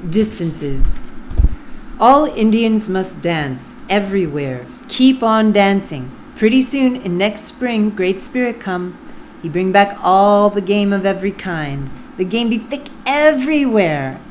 Distances. All Indians must dance, everywhere. Keep on dancing. Pretty soon, in next spring, Great Spirit come. He bring back all the game of every kind. The game be thick everywhere.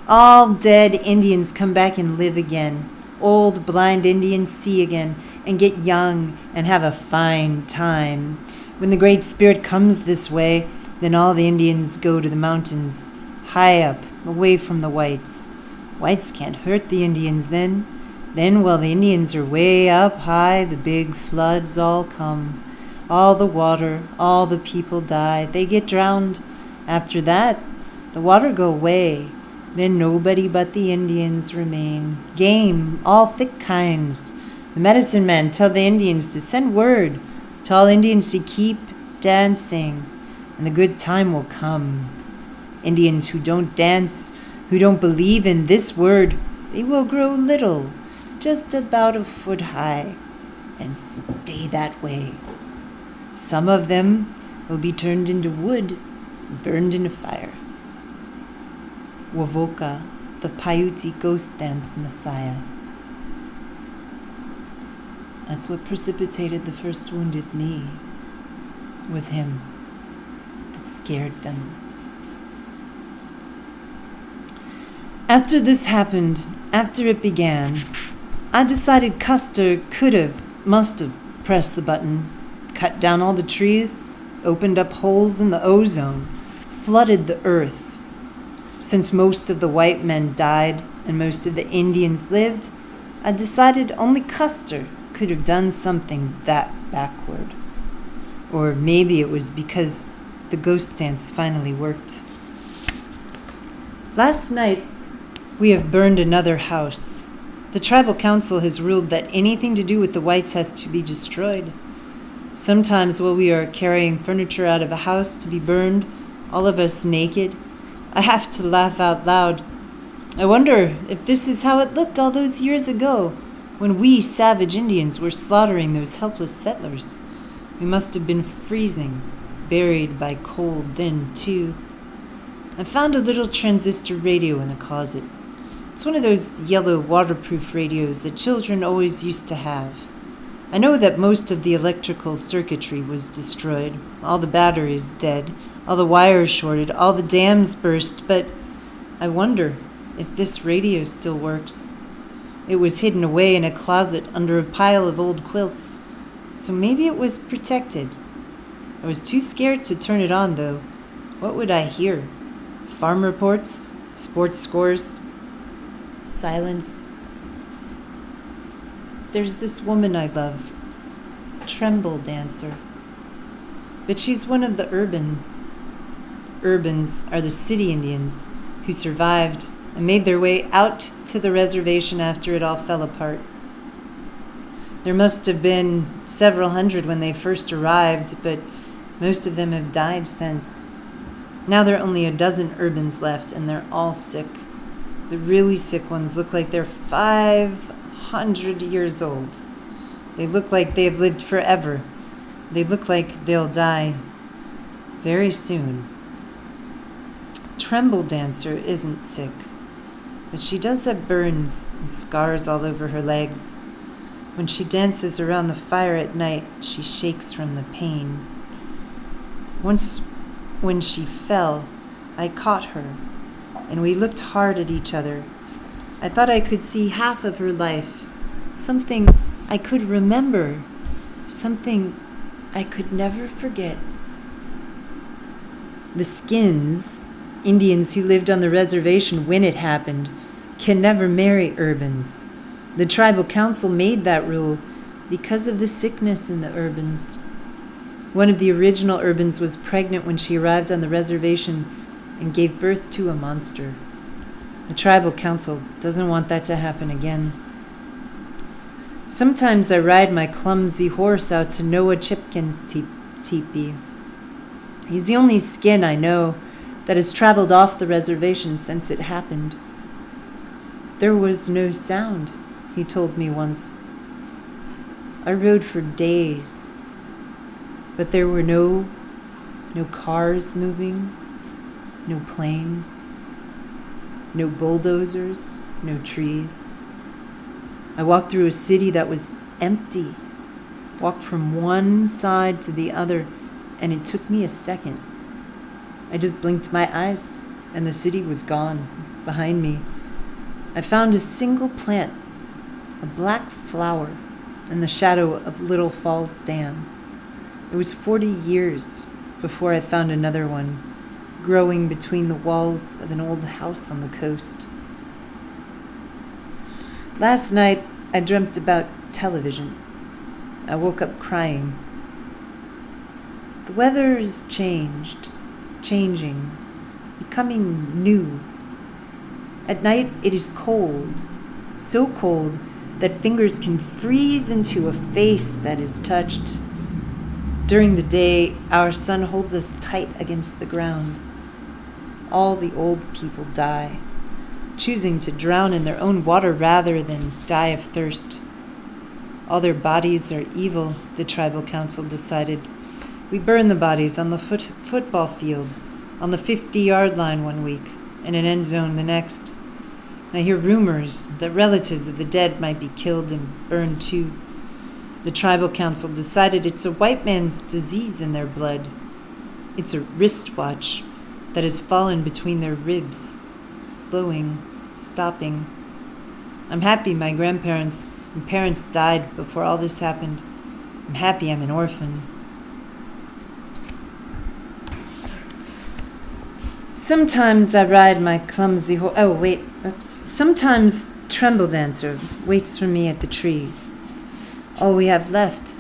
All dead Indians come back and live again. Old blind Indians see again and get young and have a fine time. When the Great Spirit comes this way, then all the Indians go to the mountains, high up, away from the whites. Whites can't hurt the Indians then. Then while the Indians are way up high, the big floods all come. All the water, all the people die. They get drowned. After that, the water go away. Then nobody but the Indians remain. Game, all thick kinds. The medicine men tell the Indians to send word to all Indians to keep dancing, and the good time will come. Indians who don't dance, who don't believe in this word, they will grow little, just about a foot high, and stay that way. Some of them will be turned into wood, burned in a fire. Wovoka, the Paiute ghost dance messiah. That's what precipitated the first Wounded Knee. It was him that scared them. After this happened, after it began, I decided Custer must have pressed the button, cut down all the trees, opened up holes in the ozone, flooded the earth. Since most of the white men died and most of the Indians lived, I decided only Custer could have done something that backward. Or maybe it was because the ghost dance finally worked. Last night, we have burned another house. The tribal council has ruled that anything to do with the whites has to be destroyed. Sometimes while we are carrying furniture out of a house to be burned, all of us naked, I have to laugh out loud. I wonder if this is how it looked all those years ago, when we savage Indians were slaughtering those helpless settlers. We must have been freezing, buried by cold then, too. I found a little transistor radio in the closet. It's one of those yellow waterproof radios that children always used to have. I know that most of the electrical circuitry was destroyed, all the batteries dead, all the wires shorted, all the dams burst, but I wonder if this radio still works. It was hidden away in a closet under a pile of old quilts, so maybe it was protected. I was too scared to turn it on, though. What would I hear? Farm reports? Sports scores? Silence. There's this woman I love, Ch Dancer. But she's one of the Urbans. Urbans are the city Indians who survived and made their way out to the reservation after it all fell apart. There must have been several hundred when they first arrived, but most of them have died since. Now there are only a dozen Urbans left, and they're all sick. The really sick ones look like they're 500 years old. They look like they've lived forever. They look like they'll die very soon. Ch Dancer isn't sick, but she does have burns and scars all over her legs. When she dances around the fire at night, she shakes from the pain. Once, when she fell, I caught her, and we looked hard at each other. I thought I could see half of her life, something I could remember, something I could never forget. The Skins, Indians who lived on the reservation when it happened, can never marry Urbans. The tribal council made that rule because of the sickness in the Urbans. One of the original Urbans was pregnant when she arrived on the reservation and gave birth to a monster. The tribal council doesn't want that to happen again. Sometimes I ride my clumsy horse out to Ch11 Tepee. He's the only skin I know that has traveled off the reservation since it happened. There was no sound, he told me once. I rode for days, but there were no cars moving, no planes, No bulldozers, no trees. I walked through a city that was empty. Walked from one side to the other, and it took me a second. I just blinked my eyes, and the city was gone behind me. I found a single plant, a black flower, in the shadow of Little Falls Dam. It was 40 years before I found another one, growing between the walls of an old house on the coast. Last night, I dreamt about television. I woke up crying. The weather is changing, becoming new. At night, it is cold, so cold that fingers can freeze into a face that is touched. During the day, our sun holds us tight against the ground. All the old people die, choosing to drown in their own water rather than die of thirst. All their bodies are evil, the tribal council decided. We burn the bodies on the football field, on the 50-yard line one week, in an end zone the next. I hear rumors that relatives of the dead might be killed and burned too. The tribal council decided it's a white man's disease in their blood. It's a wristwatch that has fallen between their ribs, slowing, stopping. I'm happy my grandparents and parents died before all this happened. I'm happy I'm an orphan. Sometimes I ride my clumsy horse. Sometimes Tremble Dancer waits for me at the tree. All we have left.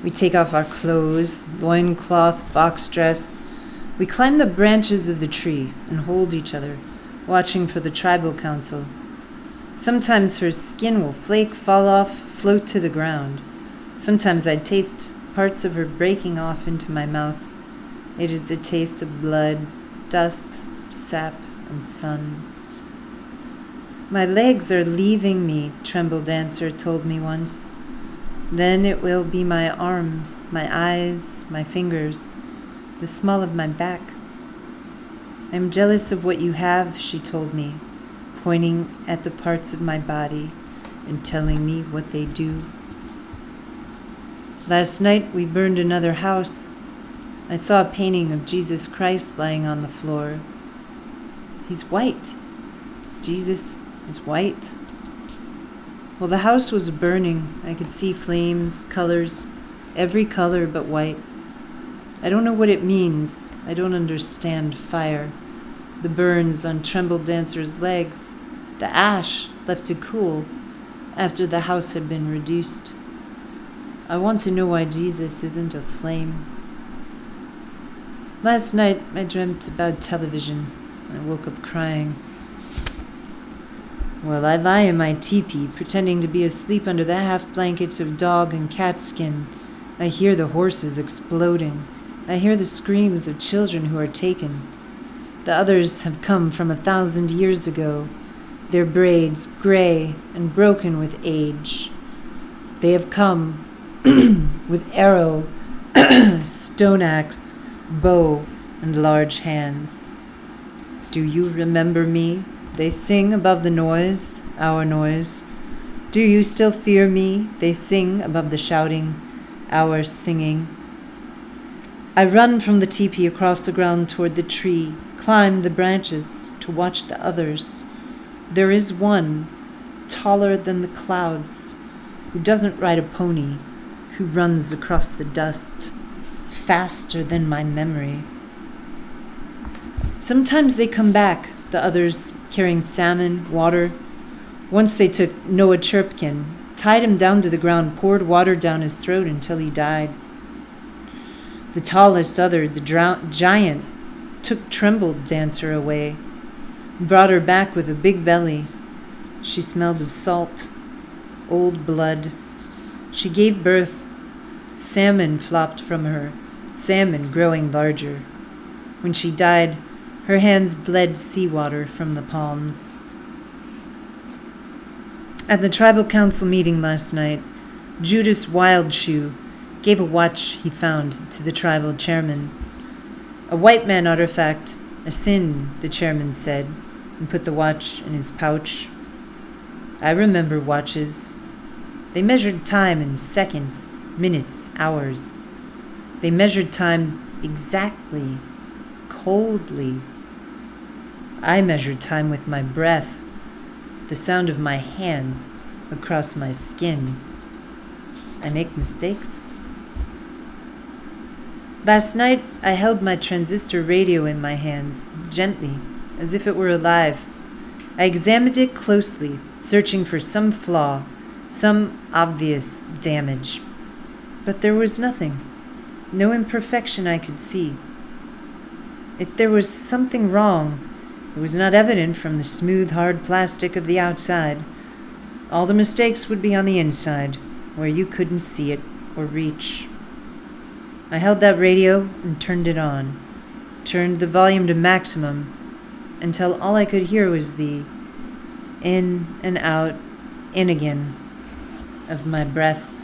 We take off our clothes, loincloth, box dress. We climb the branches of the tree and hold each other, watching for the tribal council. Sometimes her skin will flake, fall off, float to the ground. Sometimes I taste parts of her breaking off into my mouth. It is the taste of blood, dust, sap, and sun. My legs are leaving me, Tremble Dancer told me once. Then it will be my arms, my eyes, my fingers, the small of my back. I'm jealous of what you have, she told me, pointing at the parts of my body and telling me what they do. Last night we burned another house. I saw a painting of Jesus Christ lying on the floor. He's white. Jesus is white. Well, the house was burning. I could see flames, colors, every color but white. I don't know what it means. I don't understand fire. The burns on Tremble Dancer's legs, the ash left to cool after the house had been reduced. I want to know why Jesus isn't a flame. Last night I dreamt about television. I woke up crying. Well, I lie in my teepee, pretending to be asleep under the half blankets of dog and cat skin. I hear the horses exploding. I hear the screams of children who are taken. The others have come from 1,000 years ago, their braids gray and broken with age. They have come with arrow, stone axe, bow, and large hands. Do you remember me? They sing above the noise, our noise. Do you still fear me? They sing above the shouting, our singing. I run from the teepee across the ground toward the tree, climb the branches to watch the others. There is one, taller than the clouds, who doesn't ride a pony, who runs across the dust, faster than my memory. Sometimes they come back, the others carrying salmon, water. Once they took Noah Chirpkin, tied him down to the ground, poured water down his throat until he died. The tallest other, the giant, took Tremble Dancer away, brought her back with a big belly. She smelled of salt, old blood. She gave birth. Salmon flopped from her, salmon growing larger. When she died, her hands bled seawater from the palms. At the tribal council meeting last night, Judas Wildshoe gave a watch he found to the tribal chairman. A white man artifact, a sin, the chairman said. and put the watch in his pouch. I remember watches. They measured time in seconds, minutes, hours. They measured time exactly, coldly. I measured time with my breath, the sound of my hands across my skin. I make mistakes. Last night, I held my transistor radio in my hands, gently, as if it were alive. I examined it closely, searching for some flaw, some obvious damage. But there was nothing, no imperfection I could see. If there was something wrong, it was not evident from the smooth, hard plastic of the outside. All the mistakes would be on the inside, where you couldn't see it or reach. I held that radio and turned it on, turned the volume to maximum, until all I could hear was the in and out, in again, of my breath.